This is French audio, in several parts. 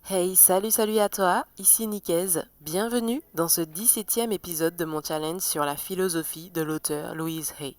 Hey, salut à toi, ici Nicaise. Bienvenue dans ce 17e épisode de mon challenge sur la philosophie de l'auteur Louise Hay.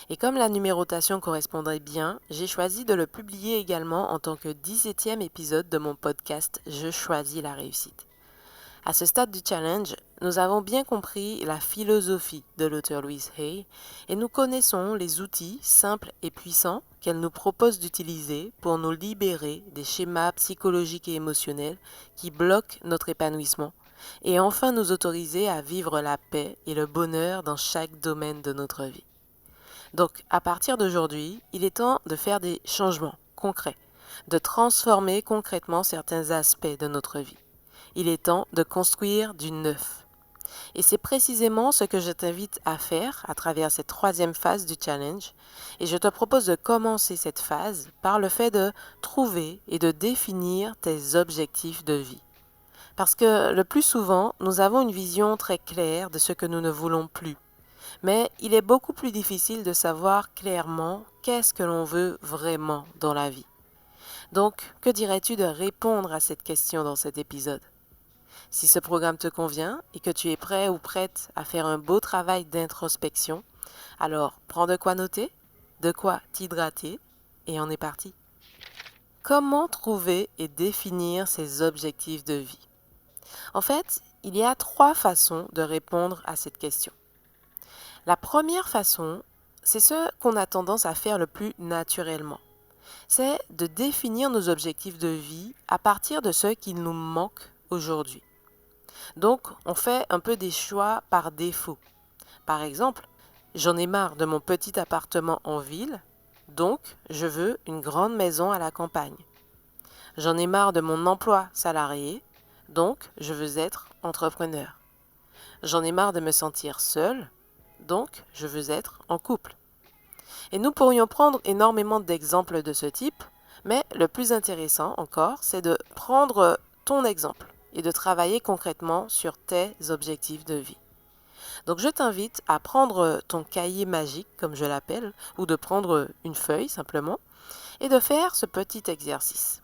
Et comme la numérotation correspondrait bien, j'ai choisi de le publier également en tant que 17e épisode de mon podcast Je choisis la réussite. À ce stade du challenge, nous avons bien compris la philosophie de l'auteur Louise Hay et nous connaissons les outils simples et puissants qu'elle nous propose d'utiliser pour nous libérer des schémas psychologiques et émotionnels qui bloquent notre épanouissement et enfin nous autoriser à vivre la paix et le bonheur dans chaque domaine de notre vie. Donc, à partir d'aujourd'hui, il est temps de faire des changements concrets, de transformer concrètement certains aspects de notre vie. Il est temps de construire du neuf. Et c'est précisément ce que je t'invite à faire à travers cette troisième phase du challenge. Et je te propose de commencer cette phase par le fait de trouver et de définir tes objectifs de vie. Parce que le plus souvent, nous avons une vision très claire de ce que nous ne voulons plus. Mais il est beaucoup plus difficile de savoir clairement qu'est-ce que l'on veut vraiment dans la vie. Donc, que dirais-tu de répondre à cette question dans cet épisode? Si ce programme te convient et que tu es prêt ou prête à faire un beau travail d'introspection, alors prends de quoi noter, de quoi t'hydrater et on est parti. Comment trouver et définir ses objectifs de vie? En fait, il y a 3 façons de répondre à cette question. La première façon, c'est ce qu'on a tendance à faire le plus naturellement. C'est de définir nos objectifs de vie à partir de ce qui nous manque aujourd'hui. Donc, on fait un peu des choix par défaut. Par exemple, j'en ai marre de mon petit appartement en ville, donc je veux une grande maison à la campagne. J'en ai marre de mon emploi salarié, donc je veux être entrepreneur. J'en ai marre de me sentir seule, donc je veux être en couple. Et nous pourrions prendre énormément d'exemples de ce type, mais le plus intéressant encore, c'est de prendre ton exemple et de travailler concrètement sur tes objectifs de vie. Donc je t'invite à prendre ton cahier magique, comme je l'appelle, ou de prendre une feuille simplement, et de faire ce petit exercice.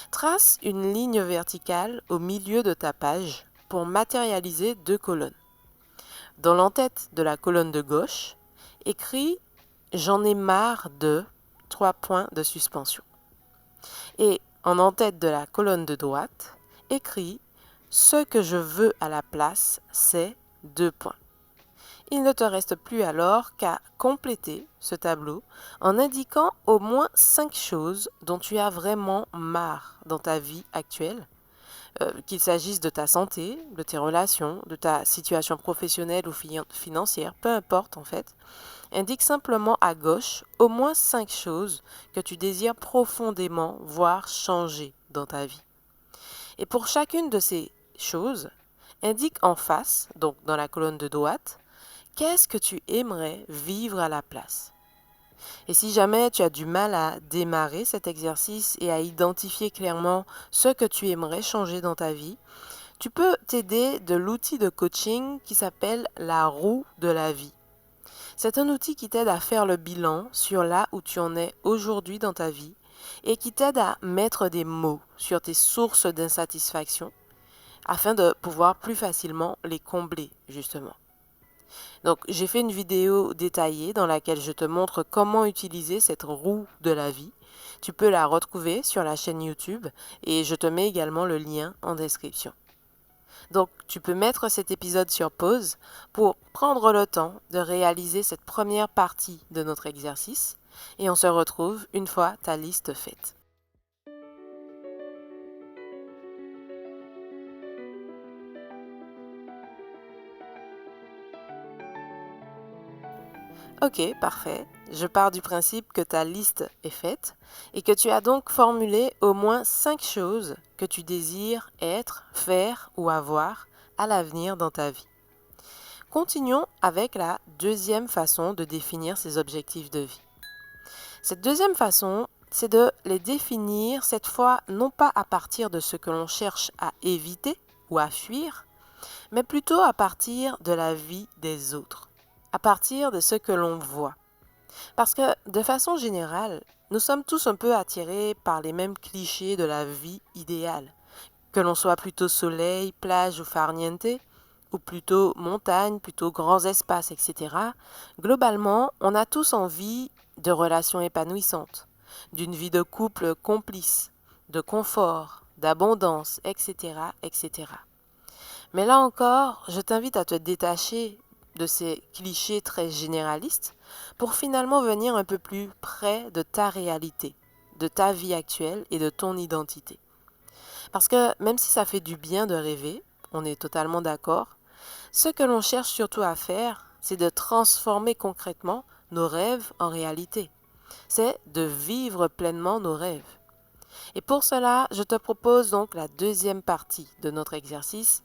Trace une ligne verticale au milieu de ta page pour matérialiser 2 colonnes. Dans l'entête de la colonne de gauche, écris « J'en ai marre de » 3 points de suspension. Et en en-tête de la colonne de droite, écris « Ce que je veux à la place, c'est 2 points ». Il ne te reste plus alors qu'à compléter ce tableau en indiquant au moins 5 choses dont tu as vraiment marre dans ta vie actuelle, qu'il s'agisse de ta santé, de tes relations, de ta situation professionnelle ou financière, peu importe en fait. Indique simplement à gauche au moins 5 choses que tu désires profondément voir changer dans ta vie. Et pour chacune de ces choses, indique en face, donc dans la colonne de droite, qu'est-ce que tu aimerais vivre à la place. Et si jamais tu as du mal à démarrer cet exercice et à identifier clairement ce que tu aimerais changer dans ta vie, tu peux t'aider de l'outil de coaching qui s'appelle la roue de la vie. C'est un outil qui t'aide à faire le bilan sur là où tu en es aujourd'hui dans ta vie et qui t'aide à mettre des mots sur tes sources d'insatisfaction afin de pouvoir plus facilement les combler, justement. Donc, j'ai fait une vidéo détaillée dans laquelle je te montre comment utiliser cette roue de la vie. Tu peux la retrouver sur la chaîne YouTube et je te mets également le lien en description. Donc, tu peux mettre cet épisode sur pause pour prendre le temps de réaliser cette première partie de notre exercice et on se retrouve une fois ta liste faite. Ok, parfait. Je pars du principe que ta liste est faite et que tu as donc formulé au moins 5 choses que tu désires être, faire ou avoir à l'avenir dans ta vie. Continuons avec la deuxième façon de définir ces objectifs de vie. Cette deuxième façon, c'est de les définir cette fois non pas à partir de ce que l'on cherche à éviter ou à fuir, mais plutôt à partir de la vie des autres, à partir de ce que l'on voit. Parce que, de façon générale, nous sommes tous un peu attirés par les mêmes clichés de la vie idéale, Que l'on soit plutôt soleil, plage ou farniente, ou plutôt montagne, plutôt grands espaces, etc., globalement, on a tous envie de relations épanouissantes, d'une vie de couple complice, de confort, d'abondance, etc., etc. Mais là encore, je t'invite à te détacher de ces clichés très généralistes pour finalement venir un peu plus près de ta réalité, de ta vie actuelle et de ton identité. Parce que même si ça fait du bien de rêver, on est totalement d'accord, ce que l'on cherche surtout à faire, c'est de transformer concrètement nos rêves en réalité. C'est de vivre pleinement nos rêves. Et pour cela, je te propose donc la deuxième partie de notre exercice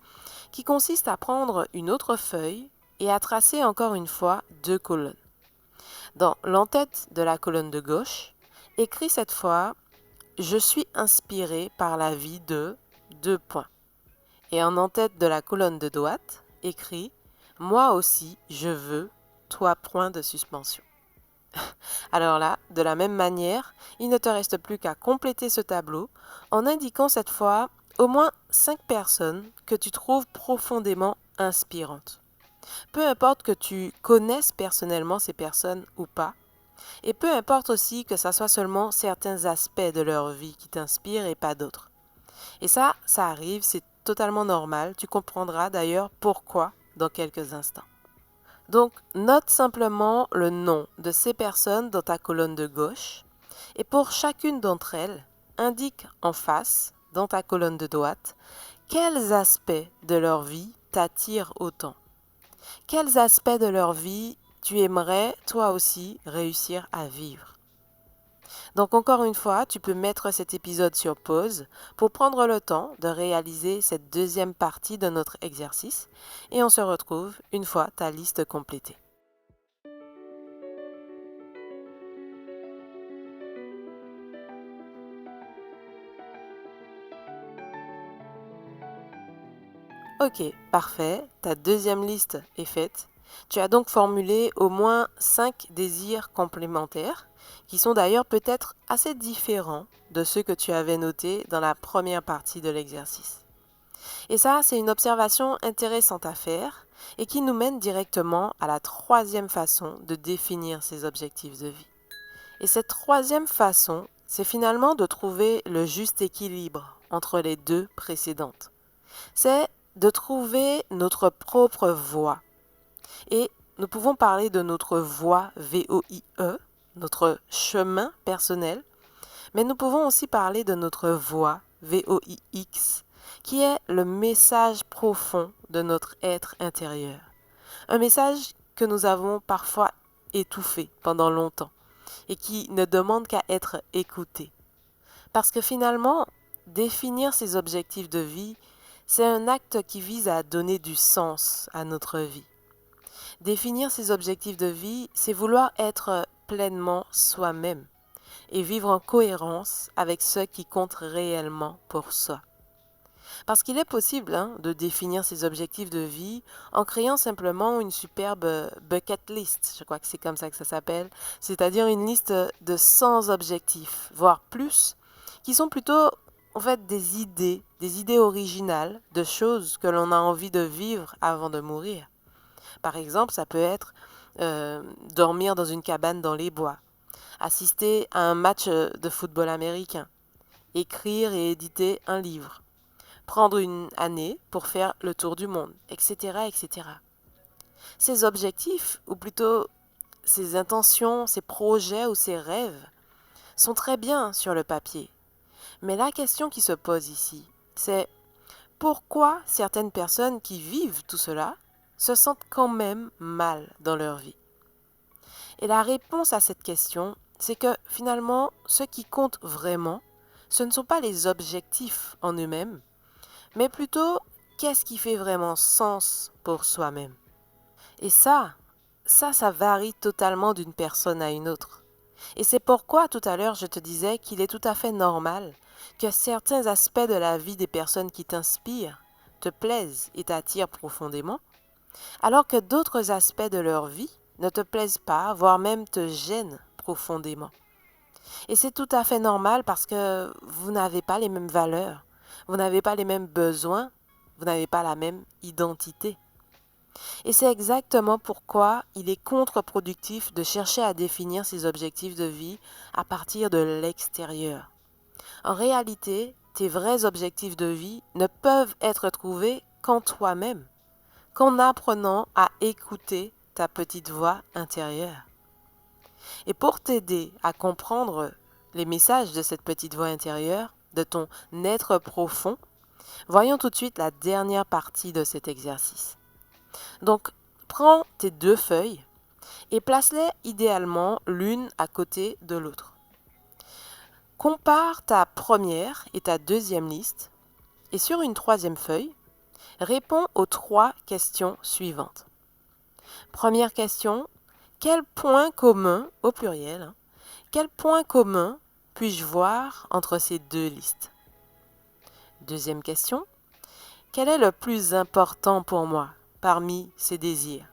qui consiste à prendre une autre feuille et à tracer encore une fois deux colonnes. Dans l'entête de la colonne de gauche, écris cette fois « Je suis inspiré par la vie de… » Et en en-tête de la colonne de droite, écris « Moi aussi, je veux… » Alors là, de la même manière, il ne te reste plus qu'à compléter ce tableau en indiquant cette fois au moins 5 personnes que tu trouves profondément inspirantes. Peu importe que tu connaisses personnellement ces personnes ou pas, et peu importe aussi que ça soit seulement certains aspects de leur vie qui t'inspirent et pas d'autres. Et ça arrive, c'est totalement normal. Tu comprendras d'ailleurs pourquoi dans quelques instants. Donc, note simplement le nom de ces personnes dans ta colonne de gauche et pour chacune d'entre elles, indique en face, dans ta colonne de droite, quels aspects de leur vie t'attirent autant. Quels aspects de leur vie tu aimerais, toi aussi, réussir à vivre. Donc encore une fois, tu peux mettre cet épisode sur pause pour prendre le temps de réaliser cette deuxième partie de notre exercice et on se retrouve une fois ta liste complétée. Ok, parfait, ta deuxième liste est faite. Tu as donc formulé au moins 5 désirs complémentaires qui sont d'ailleurs peut-être assez différents de ceux que tu avais notés dans la première partie de l'exercice. Et ça, c'est une observation intéressante à faire et qui nous mène directement à la troisième façon de définir ses objectifs de vie. Et cette troisième façon, c'est finalement de trouver le juste équilibre entre les deux précédentes. C'est de trouver notre propre voie. Et nous pouvons parler de notre voie V-O-I-E, notre chemin personnel, mais nous pouvons aussi parler de notre voie V-O-I-X, qui est le message profond de notre être intérieur. Un message que nous avons parfois étouffé pendant longtemps et qui ne demande qu'à être écouté. Parce que finalement, définir ses objectifs de vie, c'est un acte qui vise à donner du sens à notre vie. Définir ses objectifs de vie, c'est vouloir être pleinement soi-même et vivre en cohérence avec ce qui compte réellement pour soi. Parce qu'il est possible de définir ses objectifs de vie en créant simplement une superbe bucket list, je crois que c'est comme ça que ça s'appelle, c'est-à-dire une liste de 100 objectifs, voire plus, qui sont plutôt en fait des idées originales de choses que l'on a envie de vivre avant de mourir. Par exemple, ça peut être dormir dans une cabane dans les bois, assister à un match de football américain, écrire et éditer un livre, prendre une année pour faire le tour du monde, etc., etc. Ces objectifs, ou plutôt ces intentions, ces projets ou ces rêves, sont très bien sur le papier. Mais la question qui se pose ici, c'est pourquoi certaines personnes qui vivent tout cela se sentent quand même mal dans leur vie? Et la réponse à cette question, c'est que finalement, ce qui compte vraiment, ce ne sont pas les objectifs en eux-mêmes, mais plutôt qu'est-ce qui fait vraiment sens pour soi-même. Et ça varie totalement d'une personne à une autre. Et c'est pourquoi tout à l'heure je te disais qu'il est tout à fait normal que certains aspects de la vie des personnes qui t'inspirent te plaisent et t'attirent profondément, alors que d'autres aspects de leur vie ne te plaisent pas, voire même te gênent profondément. Et c'est tout à fait normal parce que vous n'avez pas les mêmes valeurs, Vous n'avez pas les mêmes besoins, vous n'avez pas la même identité. Et c'est exactement pourquoi il est contre-productif de chercher à définir ses objectifs de vie à partir de l'extérieur. En réalité, tes vrais objectifs de vie ne peuvent être trouvés qu'en toi-même, qu'en apprenant à écouter ta petite voix intérieure. Et pour t'aider à comprendre les messages de cette petite voix intérieure, de ton être profond, voyons tout de suite la dernière partie de cet exercice. Donc, prends tes 2 feuilles et place-les idéalement l'une à côté de l'autre. Compare ta première et ta deuxième liste et sur une 3e feuille, réponds aux 3 questions suivantes. Première question, quel point commun, au pluriel, quel point commun puis-je voir entre ces 2 listes? Deuxième question, quel est le plus important pour moi parmi ces désirs,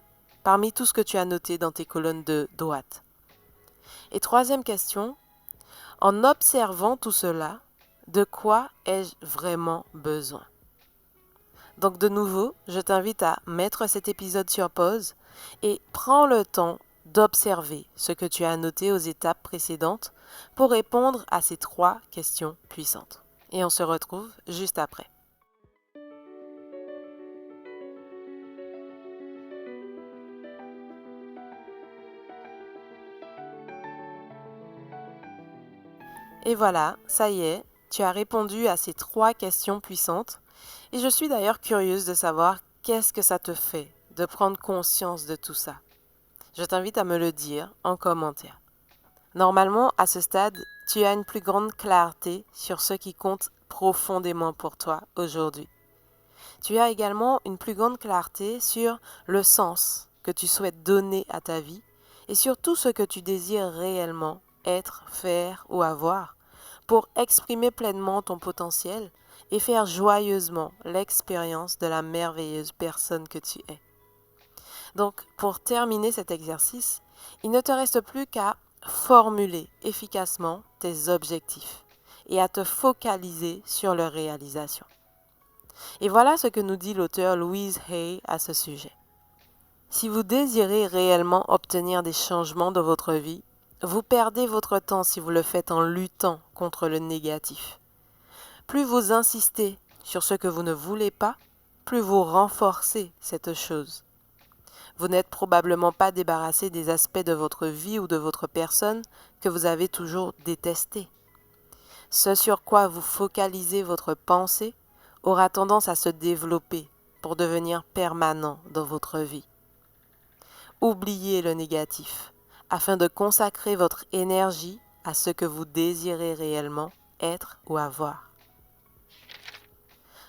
parmi tout ce que tu as noté dans tes colonnes de droite? Et troisième question, en observant tout cela, de quoi ai-je vraiment besoin? Donc de nouveau, je t'invite à mettre cet épisode sur pause et prends le temps d'observer ce que tu as noté aux étapes précédentes pour répondre à ces 3 questions puissantes. Et on se retrouve juste après. Et voilà, ça y est, tu as répondu à ces 3 questions puissantes. Et je suis d'ailleurs curieuse de savoir qu'est-ce que ça te fait de prendre conscience de tout ça. Je t'invite à me le dire en commentaire. Normalement, à ce stade, tu as une plus grande clarté sur ce qui compte profondément pour toi aujourd'hui. Tu as également une plus grande clarté sur le sens que tu souhaites donner à ta vie et sur tout ce que tu désires réellement être, faire ou avoir pour exprimer pleinement ton potentiel et faire joyeusement l'expérience de la merveilleuse personne que tu es. Donc, pour terminer cet exercice, il ne te reste plus qu'à formuler efficacement tes objectifs et à te focaliser sur leur réalisation. Et voilà ce que nous dit l'auteur Louise Hay à ce sujet. Si vous désirez réellement obtenir des changements dans votre vie, vous perdez votre temps si vous le faites en luttant contre le négatif. Plus vous insistez sur ce que vous ne voulez pas, plus vous renforcez cette chose. Vous n'êtes probablement pas débarrassé des aspects de votre vie ou de votre personne que vous avez toujours détestés. Ce sur quoi vous focalisez votre pensée aura tendance à se développer pour devenir permanent dans votre vie. Oubliez le négatif afin de consacrer votre énergie à ce que vous désirez réellement être ou avoir.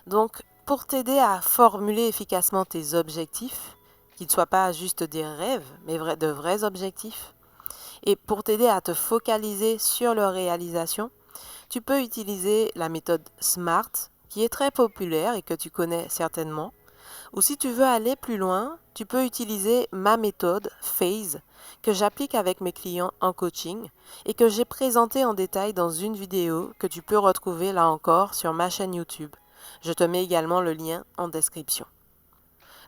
Donc, pour t'aider à formuler efficacement tes objectifs, qu'ils ne soient pas juste des rêves, mais de vrais objectifs, et pour t'aider à te focaliser sur leur réalisation, tu peux utiliser la méthode SMART, qui est très populaire et que tu connais certainement. Ou si tu veux aller plus loin, tu peux utiliser ma méthode PHASE, que j'applique avec mes clients en coaching et que j'ai présentée en détail dans une vidéo que tu peux retrouver là encore sur ma chaîne YouTube. Je te mets également le lien en description.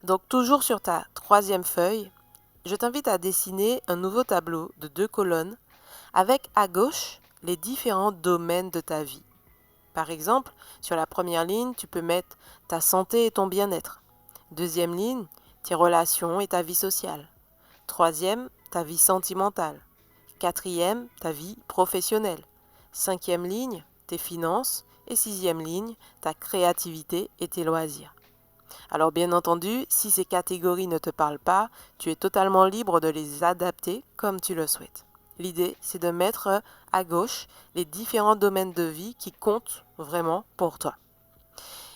Donc toujours sur ta 3e feuille, je t'invite à dessiner un nouveau tableau de 2 colonnes avec à gauche les différents domaines de ta vie. Par exemple, sur la première ligne, tu peux mettre ta santé et ton bien-être. Deuxième ligne, tes relations et ta vie sociale. Troisième, ta vie sentimentale. Quatrième, ta vie professionnelle. 5e ligne, tes finances. Et 6e ligne, ta créativité et tes loisirs. Alors bien entendu, si ces catégories ne te parlent pas, tu es totalement libre de les adapter comme tu le souhaites. L'idée, c'est de mettre à gauche les différents domaines de vie qui comptent vraiment pour toi.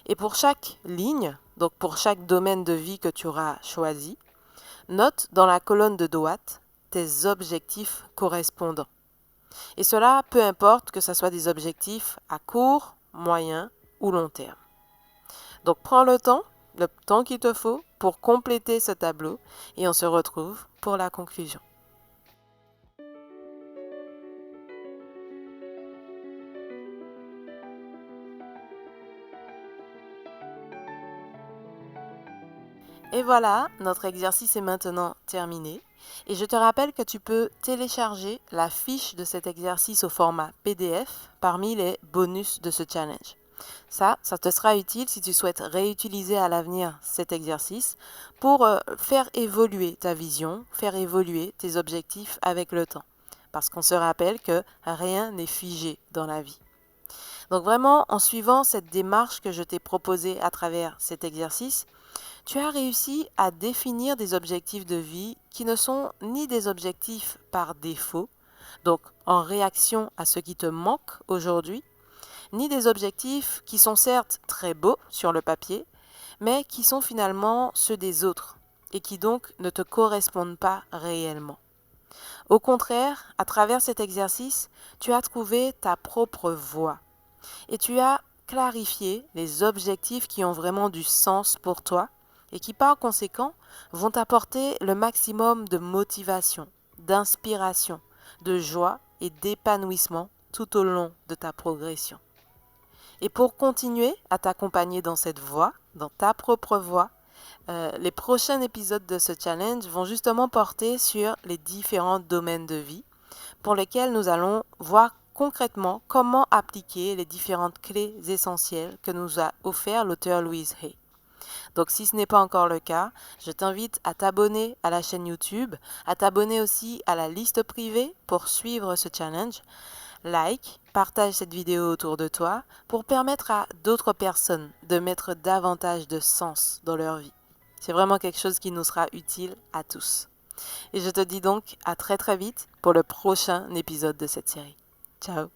Et pour chaque ligne, donc pour chaque domaine de vie que tu auras choisi, note dans la colonne de droite tes objectifs correspondants. Et cela, peu importe que ce soit des objectifs à court, moyen ou long terme. Donc prends le temps qu'il te faut pour compléter ce tableau et on se retrouve pour la conclusion. Et voilà, notre exercice est maintenant terminé. Et je te rappelle que tu peux télécharger la fiche de cet exercice au format PDF parmi les bonus de ce challenge. Ça te sera utile si tu souhaites réutiliser à l'avenir cet exercice pour faire évoluer ta vision, faire évoluer tes objectifs avec le temps. Parce qu'on se rappelle que rien n'est figé dans la vie. Donc vraiment, en suivant cette démarche que je t'ai proposée à travers cet exercice, tu as réussi à définir des objectifs de vie qui ne sont ni des objectifs par défaut, donc en réaction à ce qui te manque aujourd'hui, ni des objectifs qui sont certes très beaux sur le papier, mais qui sont finalement ceux des autres et qui donc ne te correspondent pas réellement. Au contraire, à travers cet exercice, tu as trouvé ta propre voie et tu as clarifié les objectifs qui ont vraiment du sens pour toi et qui par conséquent vont t'apporter le maximum de motivation, d'inspiration, de joie et d'épanouissement tout au long de ta progression. Et pour continuer à t'accompagner dans cette voie, dans ta propre voie, les prochains épisodes de ce challenge vont justement porter sur les différents domaines de vie pour lesquels nous allons voir concrètement comment appliquer les différentes clés essentielles que nous a offert l'auteur Louise Hay. Donc si ce n'est pas encore le cas, je t'invite à t'abonner à la chaîne YouTube, à t'abonner aussi à la liste privée pour suivre ce challenge. Like, partage cette vidéo autour de toi pour permettre à d'autres personnes de mettre davantage de sens dans leur vie. C'est vraiment quelque chose qui nous sera utile à tous. Et je te dis donc à très très vite pour le prochain épisode de cette série. Ciao!